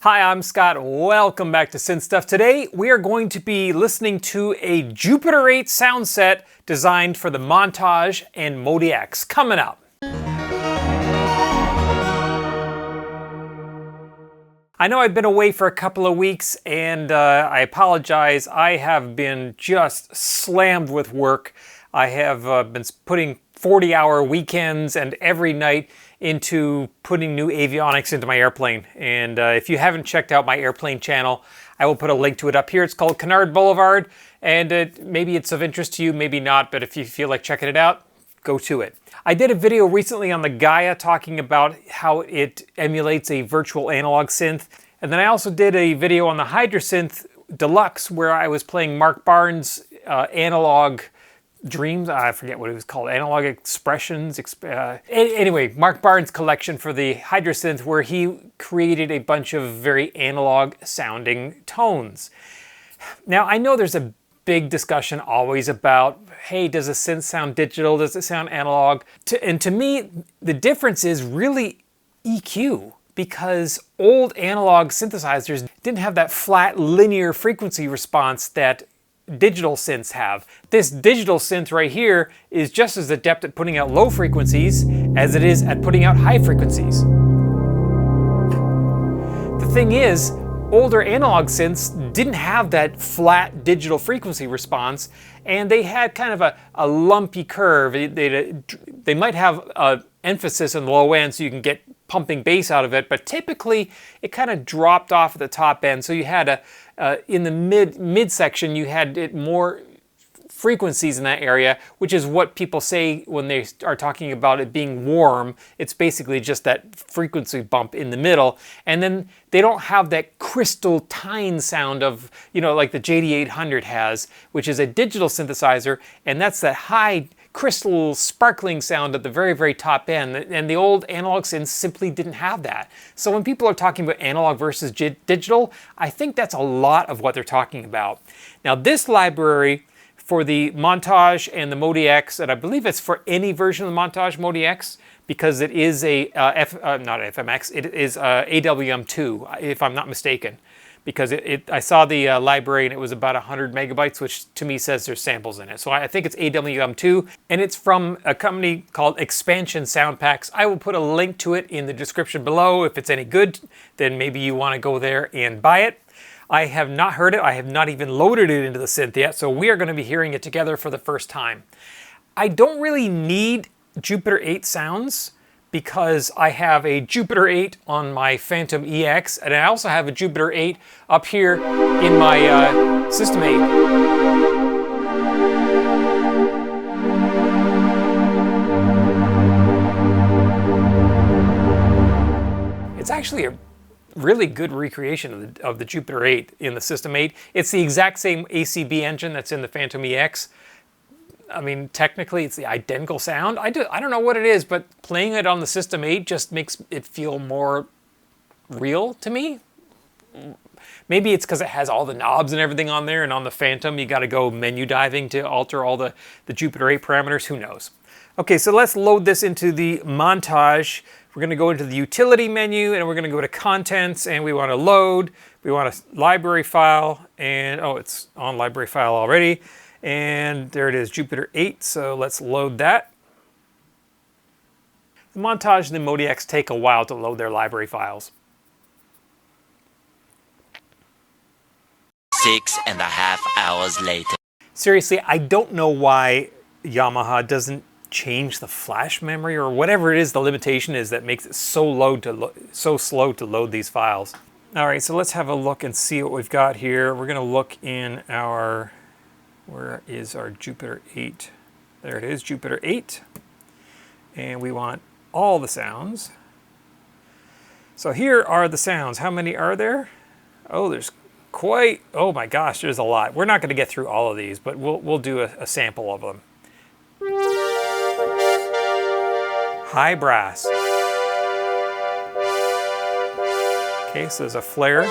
Hi, I'm Scott. Welcome back to Synth Stuff. Today we are going to be listening to a Jupiter-8 sound set designed for the Montage and MODX. Coming up. I know I've been away for a couple of weeks and I apologize. I have been just slammed with work. I have been putting 40-hour weekends and every night into putting new avionics into my airplane. And if you haven't checked out my airplane channel, I will put a link to it up here. It's called Canard Boulevard, and maybe it's of interest to you, maybe not, but if you feel like checking it out, go to it. I did a video recently on the Gaia talking about how it emulates a virtual analog synth, and then I also did a video on the Hydrasynth Deluxe where I was playing Mark Barnes' analog Dreams, I forget what it was called, Analog Expressions. Anyway, Mark Barnes' collection for the Hydrasynth, where he created a bunch of very analog sounding tones. Now, I know there's a big discussion always about, hey, does a synth sound digital? Does it sound analog? And to me, the difference is really EQ, because old analog synthesizers didn't have that flat linear frequency response that digital synths have. This digital synth right here is just as adept at putting out low frequencies as it is at putting out high frequencies. The thing is, older analog synths didn't have that flat digital frequency response, and they had kind of a lumpy curve. They might have an emphasis in the low end so you can get pumping bass out of it, but typically it kind of dropped off at the top end. So you had in the midsection, you had it more frequencies in that area, which is what people say when they are talking about it being warm. It's basically just that frequency bump in the middle. And then they don't have that crystal tine sound of, like the JD800 has, which is a digital synthesizer, and that's that high crystal sparkling sound at the very, very top end. And the old analog synths simply didn't have that. So when people are talking about analog versus digital, I think that's a lot of what they're talking about. Now, this library for the Montage and the MODX, and I believe it's for any version of the Montage MODX, because it is a, not FMX, it is AWM2, if I'm not mistaken. Because I saw the library and it was about 100 megabytes, which to me says there's samples in it. So I think it's AWM2, and it's from a company called Expansion Soundpacks. I will put a link to it in the description below. If it's any good, then maybe you want to go there and buy it. I have not heard it. I have not even loaded it into the synth yet, so we are going to be hearing it together for the first time. I don't really need Jupiter-8 sounds, because I have a Jupiter-8 on my Phantom EX, and I also have a Jupiter-8 up here in my System 8. It's actually a really good recreation of the Jupiter-8 in the System 8. It's the exact same ACB engine that's in the Phantom EX. I mean, technically it's the identical sound. I don't know what it is, but playing it on the System 8 just makes it feel more real to me. Maybe it's because it has all the knobs and everything on there, and on the Phantom you got to go menu diving to alter all the Jupiter-8 parameters. Who knows? Okay, so let's load this into the Montage. We're going to go into the utility menu, and we're going to go to contents, and we want to load. We want a library file, and oh, it's on library file already. And there it is, Jupiter-8, so let's load that. The Montage and the MODX take a while to load their library files. 6.5 hours later. Seriously, I don't know why Yamaha doesn't change the flash memory or whatever it is the limitation is that makes it so slow to load these files. All right, so let's have a look and see what we've got here. We're going to look in our... Where is our Jupiter-8? There it is, Jupiter-8. And we want all the sounds. So here are the sounds. How many are there? Oh, there's quite, oh my gosh, there's a lot. We're not going to get through all of these, but we'll do a sample of them. High brass. Okay, so there's a flare.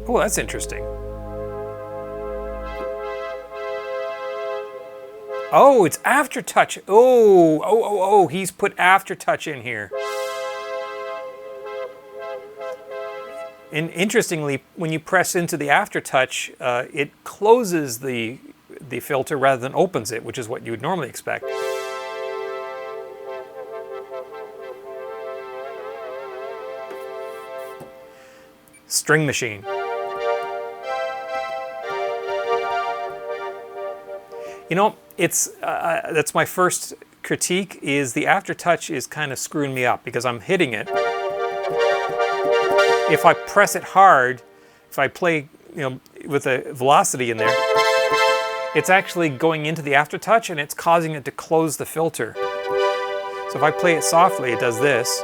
Oh, that's interesting. Oh, it's aftertouch. Oh, he's put aftertouch in here. And interestingly, when you press into the aftertouch, it closes the filter rather than opens it, which is what you would normally expect. String machine. You know, it's that's my first critique, is the aftertouch is kind of screwing me up because I'm hitting it. If I press it hard, if I play, with a velocity in there, it's actually going into the aftertouch and it's causing it to close the filter. So if I play it softly, it does this.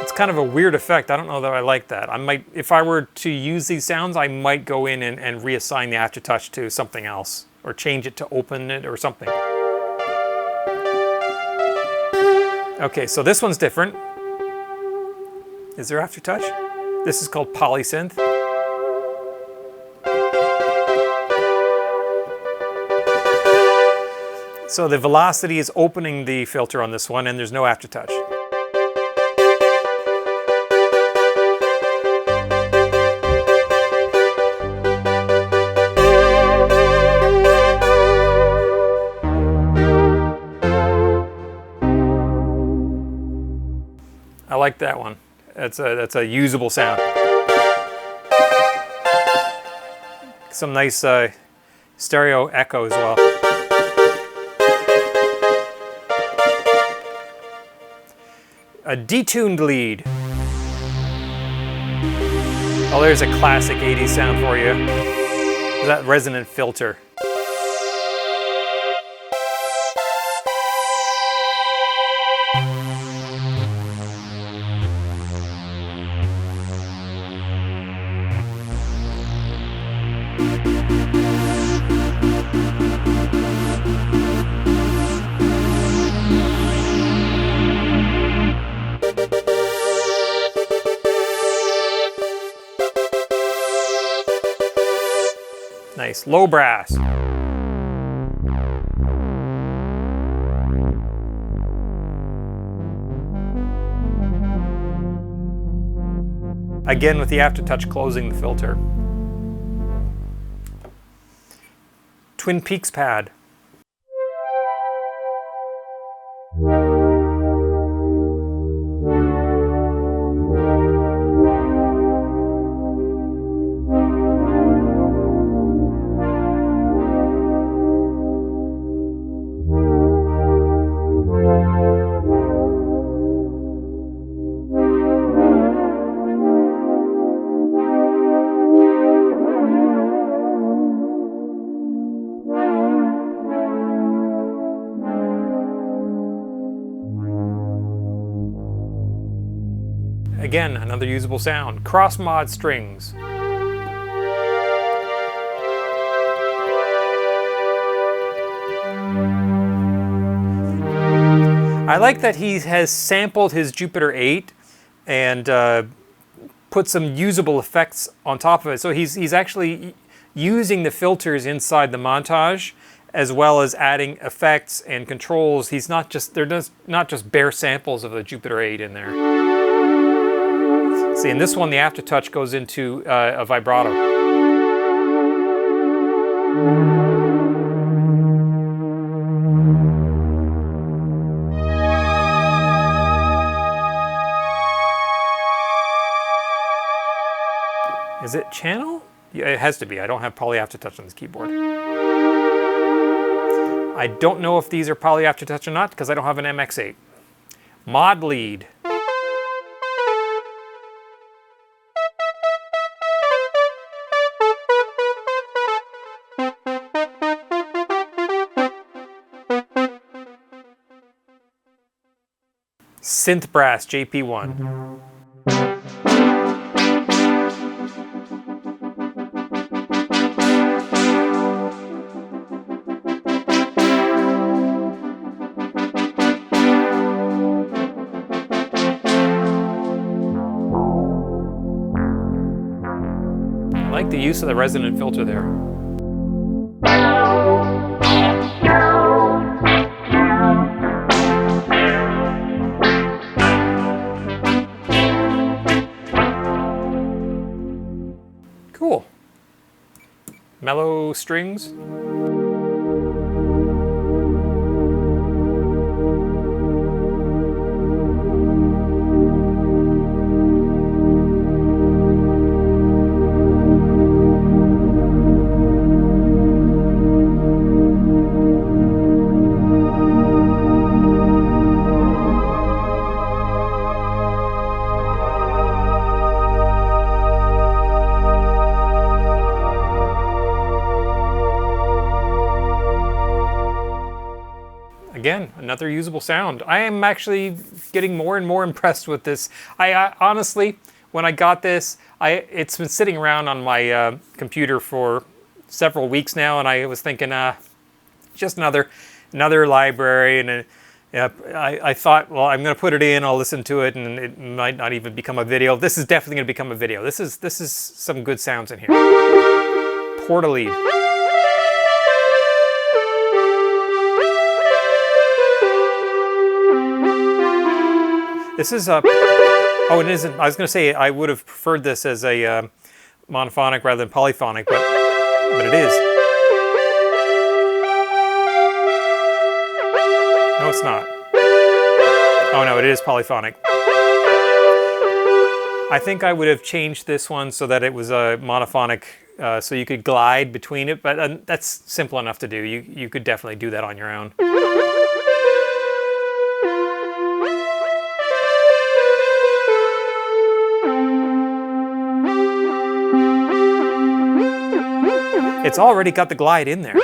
It's kind of a weird effect. I don't know that I like that. I might, if I were to use these sounds, I might go in and reassign the aftertouch to something else, or change it to open it or something. Okay, so this one's different. Is there aftertouch? This is called polysynth. So the velocity is opening the filter on this one, and there's no aftertouch. I like that one. That's a usable sound. Some nice stereo echo as well. A detuned lead. Oh, there's a classic 80s sound for you. That resonant filter. Nice, low brass. Again with the aftertouch closing the filter. Twin Peaks pad. Again, another usable sound. Cross mod strings. I like that he has sampled his Jupiter-8 and put some usable effects on top of it. So he's actually using the filters inside the Montage, as well as adding effects and controls. He's not just, not just bare samples of the Jupiter-8 in there. See, in this one, the aftertouch goes into a vibrato. Is it channel? Yeah, it has to be. I don't have poly aftertouch on this keyboard. I don't know if these are poly aftertouch or not because I don't have an MX8. Mod lead. Synth brass JP1. I like like the use of the resonant filter there. Cool. Mellow strings. Again, another usable sound. I am actually getting more and more impressed with this. I honestly, when I got this, it's been sitting around on my computer for several weeks now, and I was thinking, just another library, and I thought, well, I'm going to put it in, I'll listen to it, and it might not even become a video. This is definitely going to become a video. This is some good sounds in here. Portalead. This is a, oh, it isn't, I was going to say I would have preferred this as a monophonic rather than polyphonic, but it is. No, it's not. Oh no, it is polyphonic. I think I would have changed this one so that it was a monophonic, so you could glide between it, but that's simple enough to do. You could definitely do that on your own. It's already got the glide in there.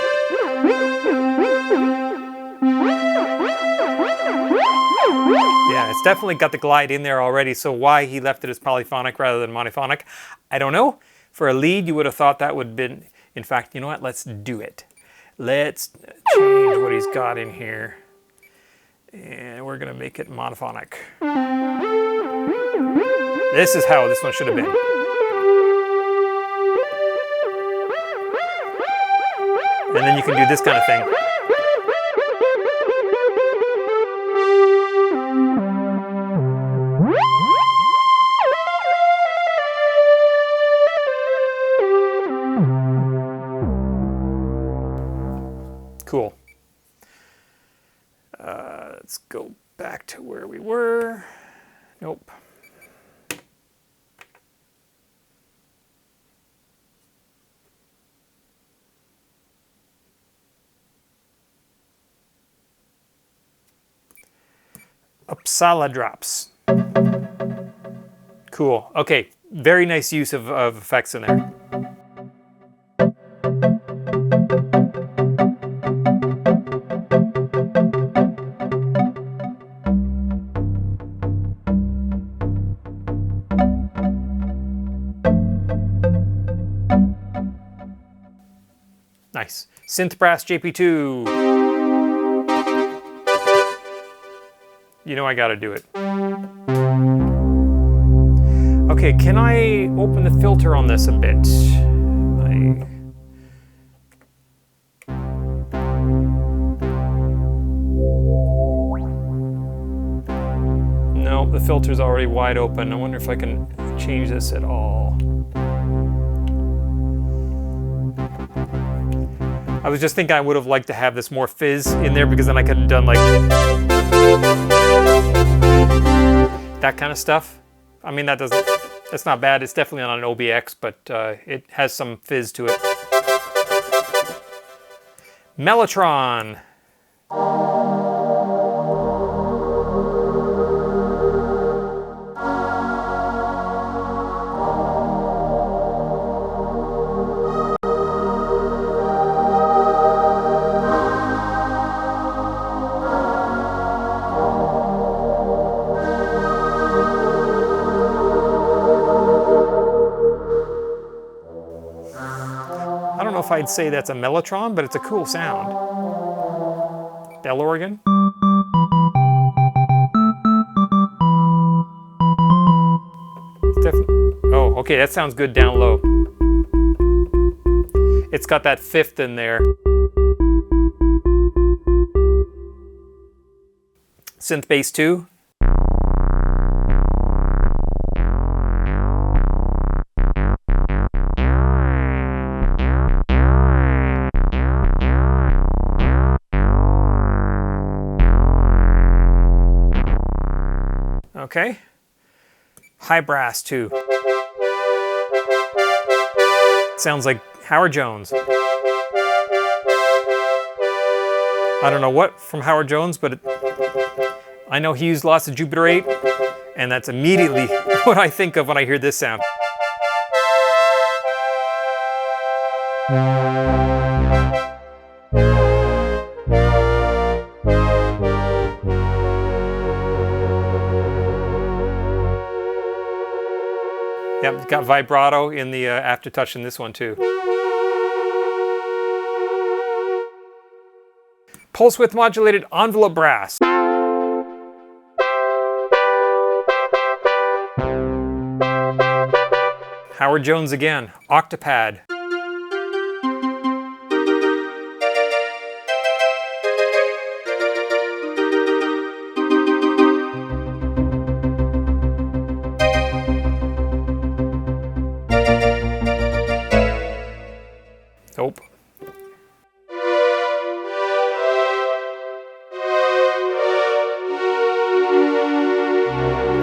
Yeah, it's definitely got the glide in there already, so why he left it as polyphonic rather than monophonic, I don't know. For a lead, you would have thought that would have been, in fact, you know what, let's do it. Let's change what he's got in here. And we're gonna make it monophonic. This is how this one should have been. And then you can do this kind of thing. Cool. Let's go back to where we were. Nope. Uppsala drops. Cool. Okay, very nice use of effects in there. Nice. Synth Brass JP2. You know I gotta do it. Okay, can I open the filter on this a bit? No, the filter's already wide open. I wonder if I can change this at all. I was just thinking I would have liked to have this more fizz in there, because then I could have done like that kind of stuff. I mean, that's not bad. It's definitely on an OBX, but it has some fizz to it. Mellotron. I don't know if I'd say that's a mellotron, but it's a cool sound. Bell organ. It's definitely. Oh, okay, that sounds good down low. it's got that fifth in there. Synth bass 2. Okay. High brass 2. Sounds like Howard Jones. I don't know what from Howard Jones, but I know he used lots of Jupiter-8, and that's immediately what I think of when I hear this sound. Yep, it's got vibrato in the aftertouch in this one too. Pulse width modulated envelope brass. Howard Jones again, octapad. Nope.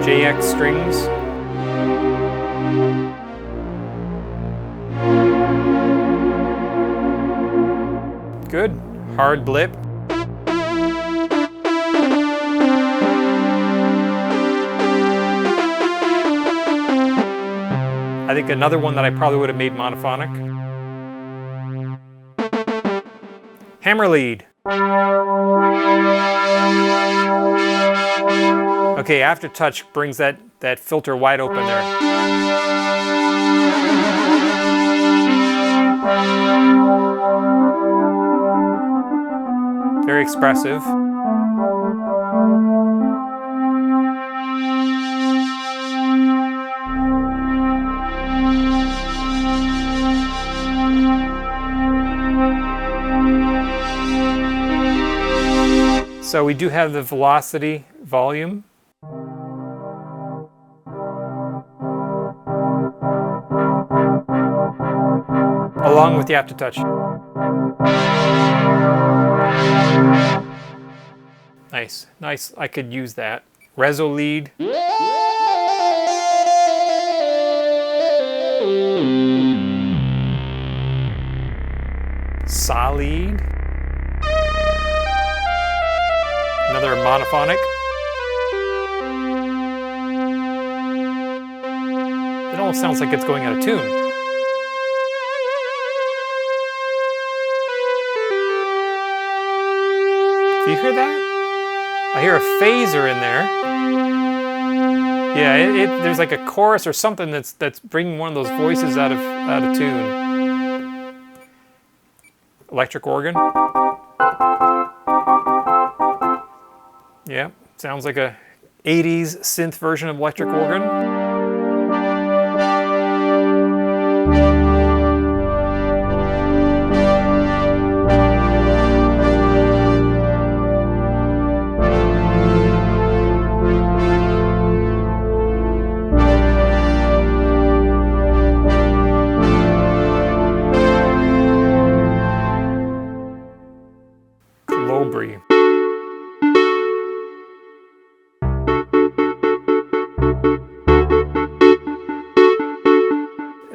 JX strings. Good. Hard blip. I think another one that I probably would have made monophonic. Hammer lead. Okay, aftertouch brings that filter wide open there. Very expressive. So we do have the velocity volume. Along with the aftertouch. Nice, nice, I could use that. Reso lead. Sa lead. Another monophonic. It almost sounds like it's going out of tune. Do you hear that? I hear a phaser in there. Yeah, there's like a chorus or something that's bringing one of those voices out of tune. Electric organ. Yeah, sounds like a 80s synth version of electric organ. Lowbrie.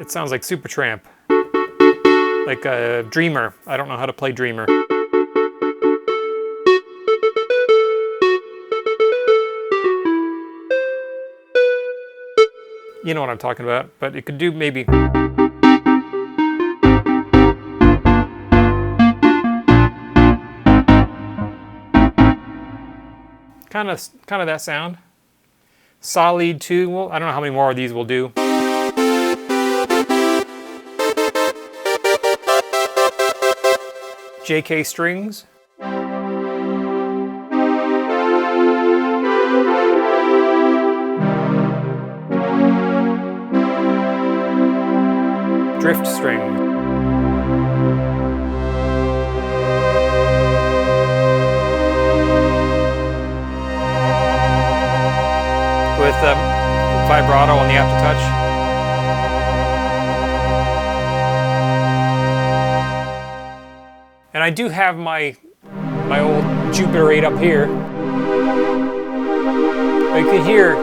It sounds like Supertramp, like a Dreamer. I don't know how to play Dreamer. You know what I'm talking about, but it could do maybe. Kind of that sound. Sa lead 2. Well, I don't know how many more of these we'll do. JK strings. Drift string. have to touch. And I do have my old Jupiter-8 up here. But you can hear,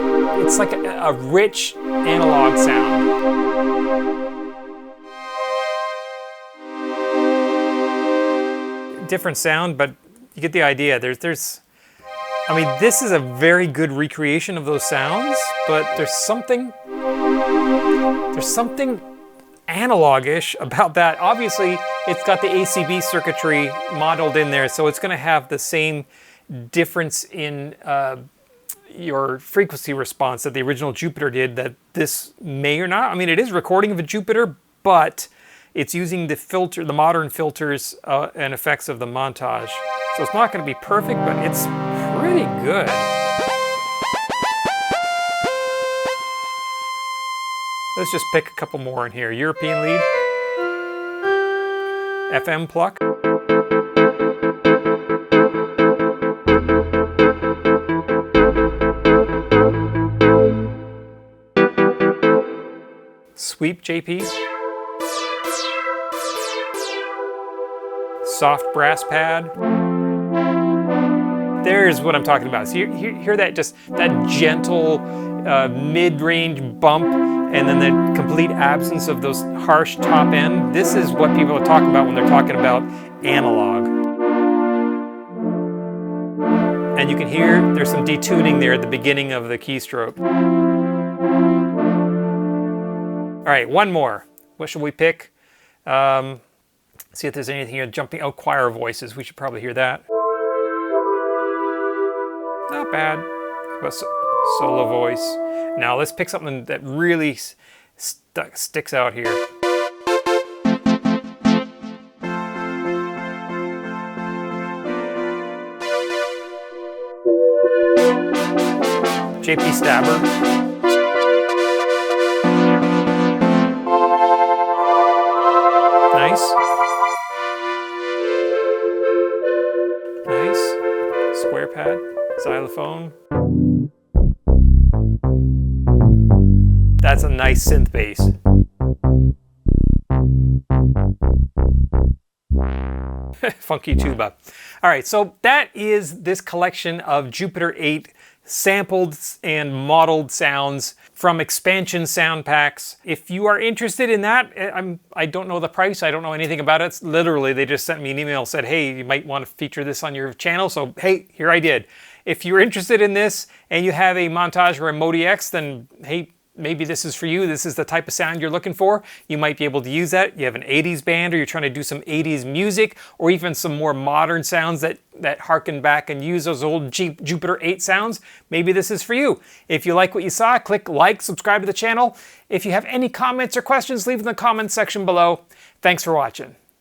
it's like a rich analog sound. Different sound, but you get the idea. I mean, this is a very good recreation of those sounds, but there's something analog-ish about that. Obviously, it's got the ACB circuitry modeled in there, so it's going to have the same difference in your frequency response that the original Jupiter did that this may or not. I mean, it is recording of a Jupiter, but it's using the modern filters and effects of the Montage. So it's not going to be perfect, but it's pretty good. Let's just pick a couple more in here. European lead. FM pluck. Sweep JP. Soft brass pad. There's what I'm talking about. So hear that, just that gentle mid-range bump, and then the complete absence of those harsh top end. This is what people are talking about when they're talking about analog. And you can hear there's some detuning there at the beginning of the keystroke. All right, one more. What should we pick? See if there's anything here jumping. Oh, choir voices. We should probably hear that. Not bad. But solo voice. Now let's pick something that really sticks out here. JP Stabber. Nice. Nice. Square pad. Xylophone. That's a nice synth bass. Funky tuba. All right, so that is this collection of Jupiter-8 sampled and modeled sounds from Expansion Soundpacks. If you are interested in that, I don't know the price, I don't know anything about it. It's literally, they just sent me an email, said, hey, you might want to feature this on your channel, so hey, here I did. If you're interested in this and you have a Montage or a MODX, then hey, maybe this is for you. This is the type of sound you're looking for. You might be able to use that. You have an 80s band, or you're trying to do some 80s music, or even some more modern sounds that harken back and use those old Jupiter-8 sounds. Maybe this is for you. If you like what you saw, click like, subscribe to the channel. If you have any comments or questions, leave them in the comments section below. Thanks for watching.